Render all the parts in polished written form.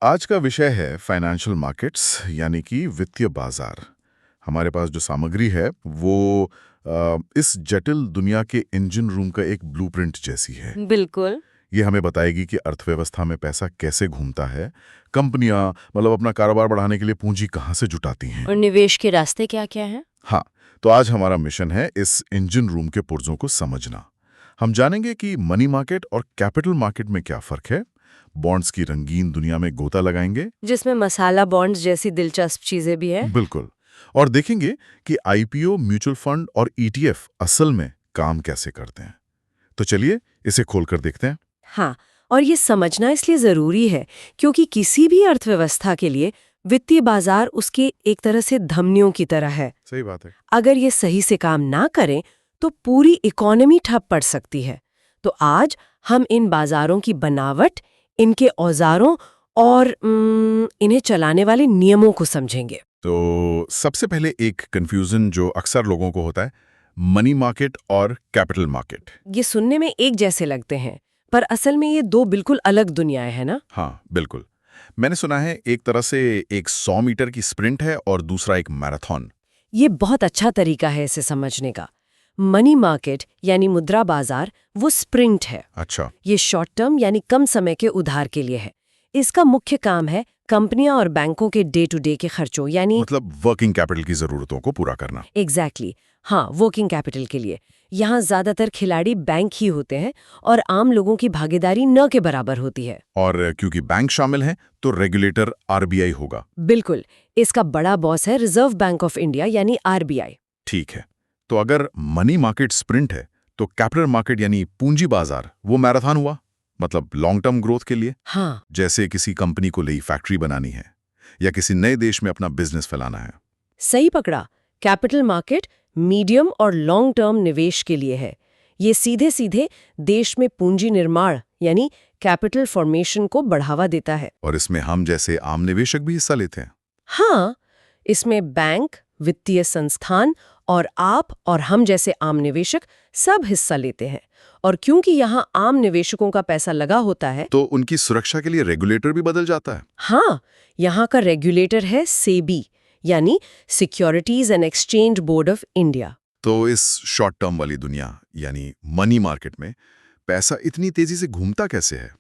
आज का विषय है फाइनेंशियल मार्केट्स यानी कि वित्तीय बाजार। हमारे पास जो सामग्री है वो इस जटिल दुनिया के इंजन रूम का एक ब्लूप्रिंट जैसी है। बिल्कुल। ये हमें बताएगी कि अर्थव्यवस्था में पैसा कैसे घूमता है, कंपनियां मतलब अपना कारोबार बढ़ाने के लिए पूंजी कहाँ से जुटाती हैं। और निवेश के रास्ते क्या-क्या हैं? हाँ, तो आज हमारा मिशन है इस इंजन रूम के पुर्जों को समझना। हम जानेंगे कि मनी मार्केट और कैपिटल मार्केट में क्या फर्क है, बॉन्ड्स की रंगीन दुनिया में गोता लगाएंगे। जिसमें मसाला बॉन्ड्स जैसी दिलचस्प चीजें भी हैं। बिल्कुल। और देखेंगे कि आईपीओ, म्यूचुअल फंड और ईटीएफ असल में काम कैसे करते हैं। तो चलिए इसे खोलकर देखते हैं। हाँ, और ये समझना इसलिए जरूरी है क्योंकि किसी भी अर्थव्यवस्था के लिए वित्तीय बाजार उसके एक तरह से धमनियों की तरह है। सही बात है। अगर ये सही से काम ना करें तो पूरी इकोनॉमी ठप पड़ सकती है। तो आज हम इन बाजारों की बनावट, इनके औजारों और इन्हें चलाने वाले नियमों को समझेंगे। तो सबसे पहले एक कंफ्यूजन जो अक्सर लोगों को होता है, मनी मार्केट और कैपिटल मार्केट। ये सुनने में एक जैसे लगते हैं, पर असल में ये दो बिल्कुल अलग दुनियाएं हैं ना। हाँ, बिल्कुल। मैंने सुना है एक तरह से एक 100 मीटर की स्प्रिंट है और दूसरा एक मैराथन। ये बहुत अच्छा तरीका है इसे समझने का। मनी मार्केट यानी मुद्रा बाजार वो स्प्रिंट है। अच्छा। ये शॉर्ट टर्म यानी कम समय के उधार के लिए है। इसका मुख्य काम है कंपनियां और बैंकों के डे टू डे के खर्चों यानी मतलब वर्किंग कैपिटल की जरूरतों को पूरा करना। एग्जैक्टली हाँ, वर्किंग कैपिटल के लिए। यहाँ ज्यादातर खिलाड़ी बैंक ही होते हैं और आम लोगों की भागीदारी न के बराबर होती है। और क्योंकि बैंक शामिल हैं तो रेगुलेटर आरबीआई होगा। बिल्कुल। इसका बड़ा बॉस है रिजर्व बैंक ऑफ इंडिया यानी आरबीआई। ठीक है। तो अगर मनी मार्केट स्प्रिंट है तो कैपिटल मार्केट यानी पूंजी बाजार वो मैराथन हुआ, मतलब लॉन्ग टर्म ग्रोथ के लिए। हाँ, जैसे किसी कंपनी को नई फैक्ट्री बनानी है या किसी नए देश में अपना बिजनेस फैलाना है। सही पकड़ा। कैपिटल मार्केट मीडियम और लॉन्ग टर्म निवेश के लिए है। ये सीधे सीधे देश में पूंजी निर्माण यानी कैपिटल फॉर्मेशन को बढ़ावा देता है। और इसमें हम जैसे आम निवेशक भी हिस्सा लेते हैं। हाँ, इसमें बैंक, वित्तीय संस्थान और आप और हम जैसे आम निवेशक सब हिस्सा लेते हैं। और क्योंकि यहाँ आम निवेशकों का पैसा लगा होता है तो उनकी सुरक्षा के लिए रेगुलेटर भी बदल जाता है। हाँ, यहाँ का रेगुलेटर है सेबी यानी securities and exchange board of India. तो इस शॉर्ट टर्म वाली दुनिया यानी मनी मार्केट में पैसा इतनी तेजी से घूमता कैसे है?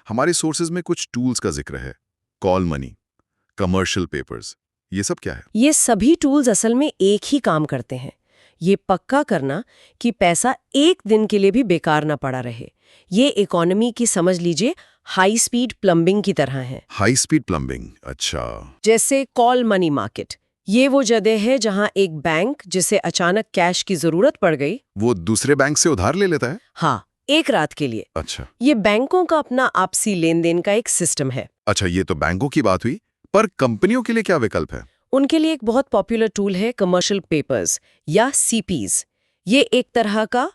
हमारे सोर्सेज में कुछ टूल्स का जिक्र है, कॉल मनी, कमर्शियल पेपर्स, ये सब क्या है? ये सभी टूल्स असल में एक ही काम करते हैं। ये पक्का करना कि पैसा एक दिन के लिए भी बेकार ना पड़ा रहे। ये इकोनॉमी की समझ लीजिए हाई स्पीड प्लम्बिंग की तरह है। हाई स्पीड प्लम्बिंग, अच्छा। जैसे कॉल मनी मार्केट, ये वो जगह है जहां एक बैंक जिसे अचानक कैश की जरूरत पड़ गई, वो दूसरे बैंक से उधार ले लेता है? हाँ, एक रात के लिए। अच्छा। ये बैंकों का अपना आपसी लेन देन का एक सिस्टम है। अच्छा, ये तो बैंकों की बात हुई, पर कंपनियों के लिए क्या विकल्प है? उनके लिए एक बहुत पॉपुलर टूल है कमर्शियल पेपर्स या सीपीज। ये एक तरह का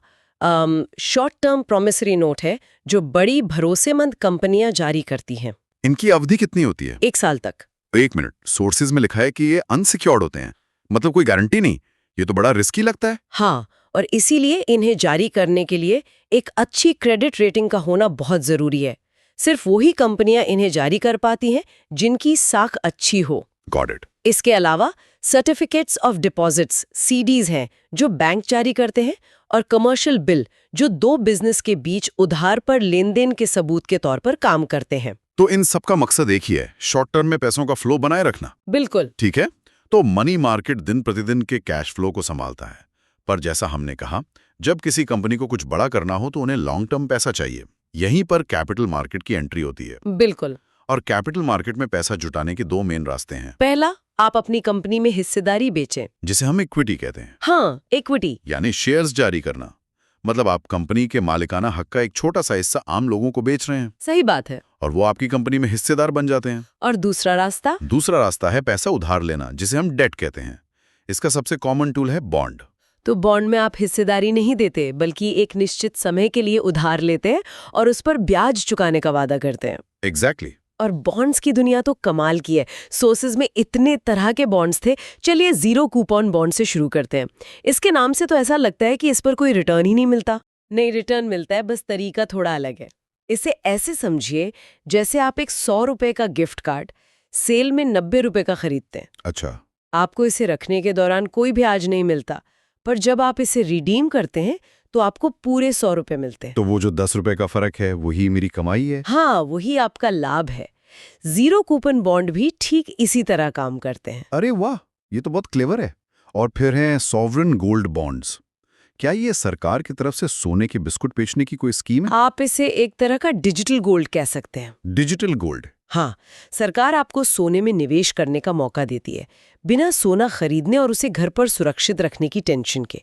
शॉर्ट टर्म प्रोमिसरी नोट है जो बड़ी भरोसेमंद कंपनियां जारी करती हैं। इनकी अवधि कितनी होती है? 1 साल तक। एक मिनट, सोर्सेज में लिखा है कि ये अनसिक्योर्ड होते हैं, मतलब कोई गारंटी नहीं। ये तो बड़ा रिस्की लगता है। हाँ, और इसीलिए इन्हें जारी करने के लिए एक अच्छी क्रेडिट रेटिंग का होना बहुत जरूरी है। सिर्फ वही कंपनियां इन्हें जारी कर पाती हैं जिनकी साख अच्छी हो। Got it. इसके अलावा सर्टिफिकेट्स ऑफ डिपॉजिट्स सीडीज हैं जो बैंक जारी करते हैं, और कमर्शियल बिल जो दो बिजनेस के बीच उधार पर लेन देन के सबूत के तौर पर काम करते हैं। तो इन सब का मकसद एक ही है, शॉर्ट टर्म में पैसों का फ्लो बनाए रखना। बिल्कुल। ठीक है। तो मनी मार्केट दिन प्रतिदिन के कैश फ्लो को संभालता है, पर जैसा हमने कहा, जब किसी कंपनी को कुछ बड़ा करना हो तो उन्हें लॉन्ग टर्म पैसा चाहिए। यहीं पर कैपिटल मार्केट की एंट्री होती है। बिल्कुल। और कैपिटल मार्केट में पैसा जुटाने के दो मेन रास्ते हैं। पहला, आप अपनी कंपनी में हिस्सेदारी बेचें, जिसे हम इक्विटी कहते हैं। हाँ, इक्विटी यानी शेयर्स जारी करना, मतलब आप कंपनी के मालिकाना हक का एक छोटा सा हिस्सा आम लोगों को बेच रहे हैं। सही बात है। और वो आपकी कंपनी में हिस्सेदार बन जाते हैं। और दूसरा रास्ता है पैसा उधार लेना, जिसे हम डेट कहते हैं। इसका सबसे कॉमन टूल है बॉन्ड। तो बॉन्ड में आप हिस्सेदारी नहीं देते बल्कि एक निश्चित समय के लिए उधार लेते हैं और उस पर ब्याज चुकाने का वादा करते हैं। एग्जैक्टली। और बॉन्ड्स की दुनिया तो कमाल की है। सोर्सेज में इतने तरह के बॉन्ड्स थे। चलिए जीरो कूपन बॉन्ड से शुरू करते हैं। इसके नाम से तो ऐसा लगता है कि इस पर कोई रिटर्न ही नहीं मिलता। नहीं, रिटर्न मिलता है, बस तरीका थोड़ा अलग है। इसे ऐसे समझिए जैसे आप एक 100 रुपए का गिफ्ट कार्ड सेल में 90 रुपए का खरीदते हैं। अच्छा। आपको इसे रखने के दौरान कोई ब्याज नहीं मिलता, पर जब आप इसे रिडीम करते हैं तो आपको पूरे 100 रुपए मिलते हैं। तो वो जो 10 रुपए का फर्क है वही मेरी कमाई है। हाँ, वही आपका लाभ है। जीरो कूपन बॉन्ड भी ठीक इसी तरह काम करते हैं। अरे वाह, ये तो बहुत क्लेवर है। और फिर हैं सॉवरेन गोल्ड बॉन्ड्स। क्या ये सरकार की तरफ से सोने के बिस्कुट बेचने की कोई स्कीम है? आप इसे एक तरह का डिजिटल गोल्ड कह सकते हैं। Digital gold. हाँ, सरकार आपको सोने में निवेश करने का मौका देती है, बिना सोना खरीदने और उसे घर पर सुरक्षित रखने की टेंशन के।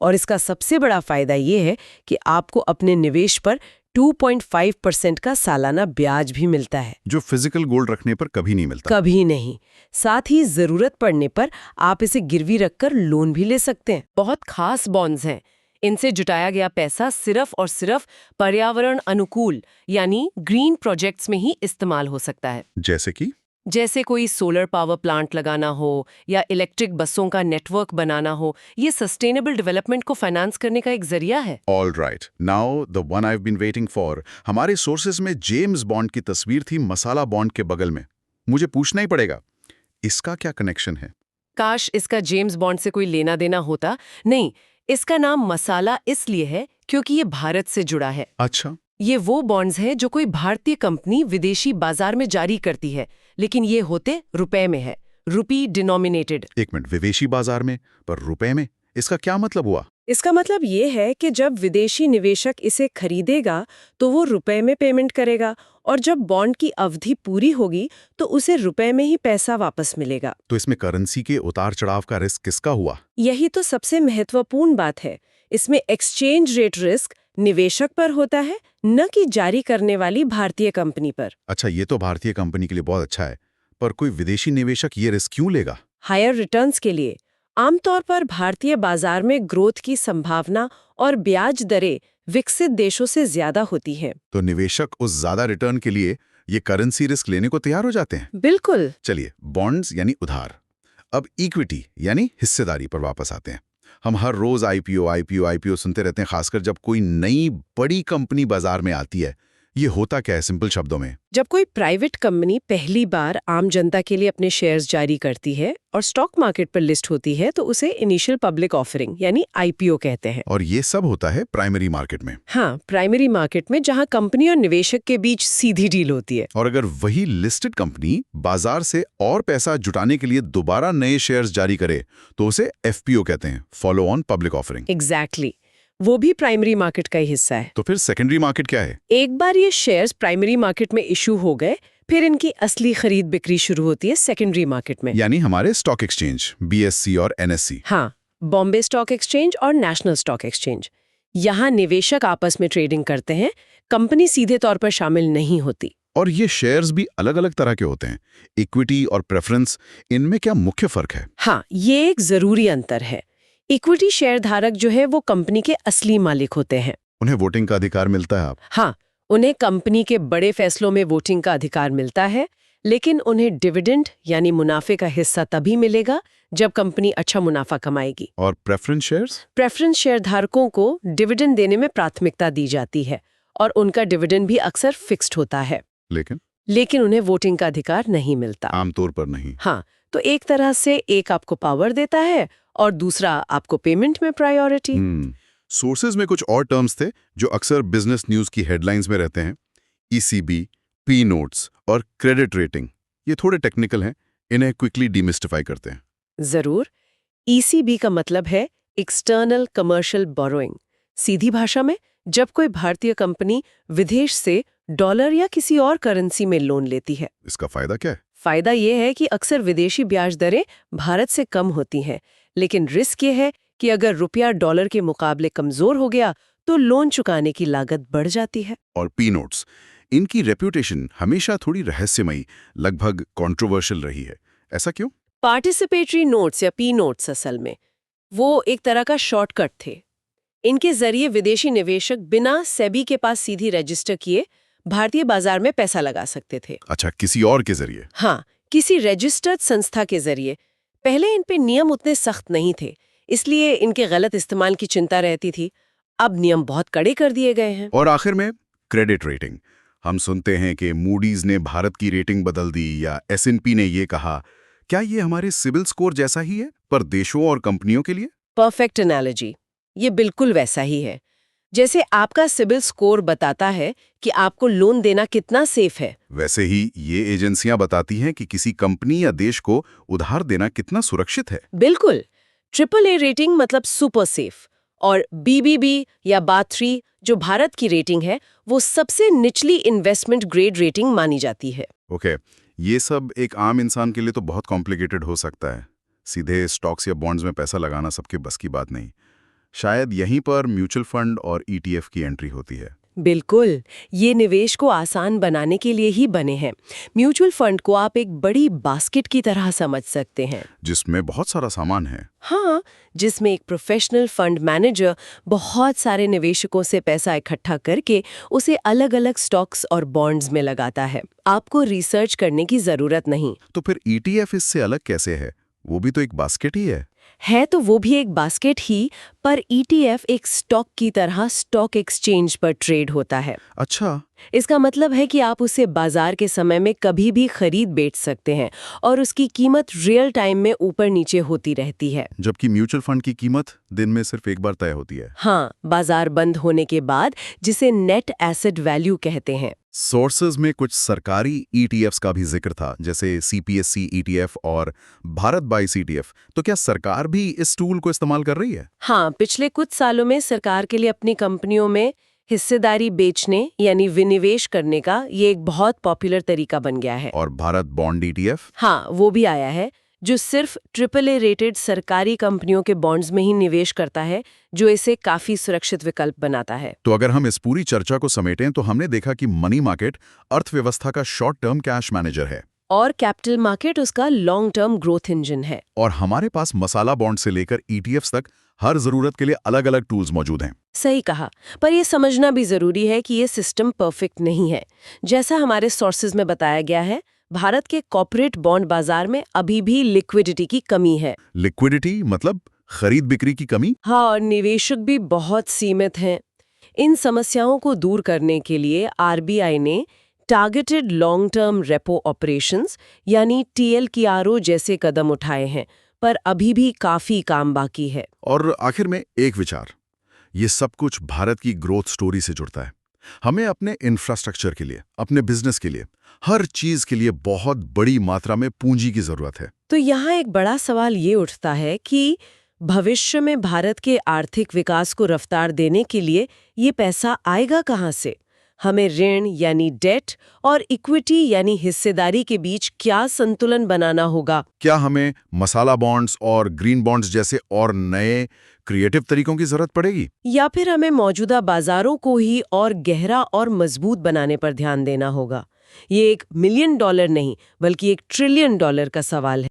और इसका सबसे बड़ा फायदा ये है कि आपको अपने निवेश पर 2.5% का सालाना ब्याज भी मिलता है। जो फिजिकल गोल्ड रखने पर कभी नहीं मिलता। कभी नहीं। साथ ही जरूरत पड़ने पर आप इसे गिरवी रखकर लोन भी ले सकते हैं। बहुत खास बॉन्ड्स हैं। इनसे जुटाया गया पैसा सिर्फ और सिर्फ पर्यावरण अनुकूल यानी ग्रीन प्रोजेक्ट्स में ही इस्तेमाल हो सकता है। जैसे कोई सोलर पावर प्लांट लगाना हो या इलेक्ट्रिक बसों का नेटवर्क बनाना हो, ये सस्टेनेबल डेवलपमेंट को फाइनेंस करने का एक जरिया है। All right, now the one I have been waiting for. हमारे सोर्सेज में जेम्स बॉन्ड की तस्वीर थी मसाला बॉन्ड के बगल में। मुझे पूछना ही पड़ेगा, इसका क्या कनेक्शन है? काश इसका जेम्स बॉन्ड से कोई लेना देना होता। नहीं, इसका नाम मसाला इसलिए है क्योंकि ये भारत से जुड़ा है। अच्छा। ये वो बॉन्ड्स हैं जो कोई भारतीय कंपनी विदेशी बाजार में जारी करती है, लेकिन ये होते रुपए में है, रुपी डिनोमिनेटेड। एक मिनट, विदेशी बाजार में पर रुपए में, इसका क्या मतलब हुआ? इसका मतलब ये है कि जब विदेशी निवेशक इसे खरीदेगा तो वो रुपए में पेमेंट करेगा, और जब बॉन्ड की अवधि पूरी होगी तो उसे रुपए में ही पैसा वापस मिलेगा। तो इसमें करेंसी के उतार चढ़ाव का रिस्क किसका हुआ? यही तो सबसे महत्वपूर्ण बात है। इसमें एक्सचेंज रेट रिस्क निवेशक पर होता है, न कि जारी करने वाली भारतीय कंपनी पर। अच्छा, ये तो भारतीय कंपनी के लिए बहुत अच्छा है, पर कोई विदेशी निवेशक ये रिस्क क्यों लेगा? हायर रिटर्न्स के लिए। आमतौर पर भारतीय बाजार में ग्रोथ की संभावना और ब्याज दरें विकसित देशों से ज्यादा होती हैं। तो निवेशक उस ज्यादा रिटर्न के लिए ये करेंसी रिस्क लेने को तैयार हो जाते हैं। बिल्कुल। चलिए, बॉन्ड्स यानी उधार। अब इक्विटी यानी हिस्सेदारी पर वापस आते हैं। हम हर रोज आईपीओ सुनते रहते हैं, खासकर जब कोई नई बड़ी कंपनी बाजार में आती है। ये होता क्या है सिंपल शब्दों में? जब कोई प्राइवेट कंपनी पहली बार आम जनता के लिए अपने शेयर्स जारी करती है और स्टॉक मार्केट पर लिस्ट होती है तो उसे इनिशियल पब्लिक ऑफरिंग यानी आईपीओ कहते हैं। और ये सब होता है प्राइमरी मार्केट में। हाँ, प्राइमरी मार्केट में, जहाँ कंपनी और निवेशक के बीच सीधी डील होती है। और अगर वही लिस्टेड कंपनी बाजार से और पैसा जुटाने के लिए दोबारा नए शेयर्स जारी करे तो उसे एफपीओ कहते हैं, follow on public offering. Exactly, वो भी प्राइमरी मार्केट का ही हिस्सा है। तो फिर सेकेंडरी मार्केट क्या है? एक बार ये शेयर्स प्राइमरी मार्केट में इशू हो गए, फिर इनकी असली खरीद बिक्री शुरू होती है सेकेंडरी मार्केट में, यानी हमारे स्टॉक एक्सचेंज बीएससी और एनएससी। हाँ, बॉम्बे स्टॉक एक्सचेंज और नेशनल स्टॉक एक्सचेंज। यहाँ निवेशक आपस में ट्रेडिंग करते हैं, कंपनी सीधे तौर पर शामिल नहीं होती। और ये शेयर्स भी अलग अलग तरह के होते हैं, इक्विटी और प्रेफरेंस, इनमें क्या मुख्य फर्क है? हाँ, ये एक जरूरी अंतर है। इक्विटी शेयर धारक जो है वो कंपनी के असली मालिक होते हैं। उन्हें वोटिंग का अधिकार मिलता है। आप हाँ, उन्हें कंपनी के बड़े फैसलों में वोटिंग का अधिकार मिलता है, लेकिन उन्हें डिविडेंड यानी मुनाफे का हिस्सा तभी मिलेगा जब कंपनी अच्छा मुनाफा कमाएगी। और प्रेफरेंस शेयर्स? प्रेफरेंस शेयर धारकों को डिविडेंड देने में प्राथमिकता दी जाती है और उनका डिविडेंड भी अक्सर फिक्स्ड होता है, लेकिन उन्हें वोटिंग का अधिकार नहीं मिलता। आमतौर पर नहीं। हाँ, तो एक तरह से एक आपको पावर देता है और दूसरा आपको पेमेंट में प्रायोरिटी। सोर्सेज में कुछ और टर्म्स थे जो अक्सर बिजनेस न्यूज की हेडलाइंस में रहते हैं। ईसीबी, पी नोट्स और क्रेडिट रेटिंग। ये थोड़े टेक्निकल हैं, इन्हें क्विकली डिमिस्टिफाई करते हैं। जरूर। ईसीबी का मतलब है एक्सटर्नल कमर्शियल बोरोइंग। सीधी भाषा में, जब कोई भारतीय कंपनी विदेश से डॉलर या किसी और करेंसी में लोन लेती है। इसका फायदा क्या है? फायदा ये है कि अक्सर विदेशी ब्याज दरें भारत से कम होती हैं, लेकिन रिस्क ये है कि अगर रुपया डॉलर के मुकाबले कमजोर हो गया तो लोन चुकाने की लागत बढ़ जाती है। और पी नोट्स, इनकी रेप्यूटेशन हमेशा थोड़ी रहस्यमयी, लगभग कंट्रोवर्शियल रही है। ऐसा क्यों? पार्टिसिपेटरी नोट्स या पी नोट्स असल में वो एक तरह का शॉर्टकट थे। इनके जरिए विदेशी निवेशक बिना सेबी के पास सीधी रजिस्टर किए भारतीय बाजार में पैसा लगा सकते थे। अच्छा, किसी और के जरिए? हाँ, किसी रजिस्टर्ड संस्था के जरिए। पहले इन पे नियम उतने सख्त नहीं थे, इसलिए इनके गलत इस्तेमाल की चिंता रहती थी। अब नियम बहुत कड़े कर दिए गए हैं। और आखिर में क्रेडिट रेटिंग। हम सुनते हैं कि मूडीज ने भारत की रेटिंग बदल दी या S&P ने ये कहा। क्या ये हमारे सिबिल स्कोर जैसा ही है, पर देशों और कंपनियों के लिए? Perfect analogy. ये बिल्कुल वैसा ही है। जैसे आपका सिबिल स्कोर बताता है कि आपको लोन देना कितना सेफ है, वैसे ही ये एजेंसियां बताती हैं कि किसी कंपनी या देश को उधार देना कितना सुरक्षित है। बिल्कुल। ट्रिपल ए रेटिंग मतलब सुपर सेफ, और BBB या BA3 जो भारत की रेटिंग है, वो सबसे निचली इन्वेस्टमेंट ग्रेड रेटिंग मानी जाती है। ओके, ये सब एक आम इंसान के लिए तो बहुत कॉम्प्लिकेटेड हो सकता है। सीधे स्टॉक्स या बॉन्ड्स में पैसा लगाना सबके बस की बात नहीं। शायद यहीं पर म्यूचुअल फंड और ETF की एंट्री होती है। बिल्कुल, ये निवेश को आसान बनाने के लिए ही बने हैं। म्यूचुअल फंड को आप एक बड़ी बास्केट की तरह समझ सकते हैं। जिसमें बहुत सारा सामान है। हाँ, जिसमें एक प्रोफेशनल फंड मैनेजर बहुत सारे निवेशकों से पैसा इकट्ठा करके उसे अलग-अलग स्टॉक्स और बॉन्ड्स में लगाता है। आपको रिसर्च करने की जरूरत नहीं। तो फिर ETF इससे अलग कैसे है? वो भी तो एक बास्केट ही है। तो वो भी एक बास्केट ही, पर ETF एक स्टॉक की तरह स्टॉक एक्सचेंज पर ट्रेड होता है। अच्छा, इसका मतलब है कि आप उसे बाजार के समय में कभी भी खरीद बेच सकते हैं और उसकी कीमत रियल टाइम में ऊपर नीचे होती रहती है। जबकि म्यूचुअल फंड की कीमत दिन में सिर्फ एक बार तय होती है। हाँ, बाजार बंद होने के बाद, जिसे नेट एसेट वैल्यू कहते हैं। सोर्सेज में कुछ सरकारी ETFs का भी जिक्र था, जैसे CPSC ETF और भारत बाइस ETF। तो क्या सरकार भी इस टूल को इस्तेमाल कर रही है? हाँ, पिछले कुछ सालों में सरकार के लिए अपनी कंपनियों में हिस्सेदारी बेचने यानी विनिवेश करने का ये एक बहुत पॉपुलर तरीका बन गया है। और भारत बॉन्ड ETF? हाँ, वो भी आया है, जो सिर्फ AAA रेटेड सरकारी कंपनियों के बॉन्ड्स में ही निवेश करता है, जो इसे काफी सुरक्षित विकल्प बनाता है। तो अगर हम इस पूरी चर्चा को समेटें तो हमने देखा कि मनी मार्केट अर्थव्यवस्था का शॉर्ट टर्म कैश मैनेजर है, और कैपिटल मार्केट उसका लॉन्ग टर्म ग्रोथ इंजन है। और हमारे पास मसाला बॉन्ड से लेकर ETFs तक हर जरूरत के लिए अलग-अलग टूल्स मौजूद हैं। सही कहा, पर ये समझना भी जरूरी है कि ये सिस्टम परफेक्ट नहीं है। जैसा हमारे सोर्सेज में बताया गया है, भारत के कॉर्पोरेट बॉन्ड बाजार में अभी भी लिक्विडिटी की कमी है। लिक्विडिटी मतलब खरीद बिक्री की कमी? हाँ, और निवेशक भी बहुत सीमित हैं। इन समस्याओं को दूर करने के लिए RBI ने targeted long term repo operations यानी TLTRO जैसे कदम उठाए हैं, पर अभी भी काफी काम बाकी है। और आखिर में एक विचार, ये सब कुछ भारत की ग्रोथ स्टोरी से जुड़ता है। हमें अपने इंफ्रास्ट्रक्चर के लिए, अपने बिजनेस के लिए, हर चीज के लिए बहुत बड़ी मात्रा में पूंजी की जरूरत है। तो यहाँ एक बड़ा सवाल ये उठता है कि भविष्य में भारत के आर्थिक विकास को रफ्तार देने के लिए ये पैसा आएगा कहाँ से? हमें ऋण यानी डेट और इक्विटी यानी हिस्सेदारी के बीच क्या संतुलन बनाना होगा? क्या हमें मसाला बॉन्ड्स और ग्रीन बॉन्ड्स जैसे और नए क्रिएटिव तरीकों की जरूरत पड़ेगी? या फिर हमें मौजूदा बाजारों को ही और गहरा और मजबूत बनाने पर ध्यान देना होगा? ये एक $1 मिलियन नहीं, बल्कि $1 ट्रिलियन का सवाल है।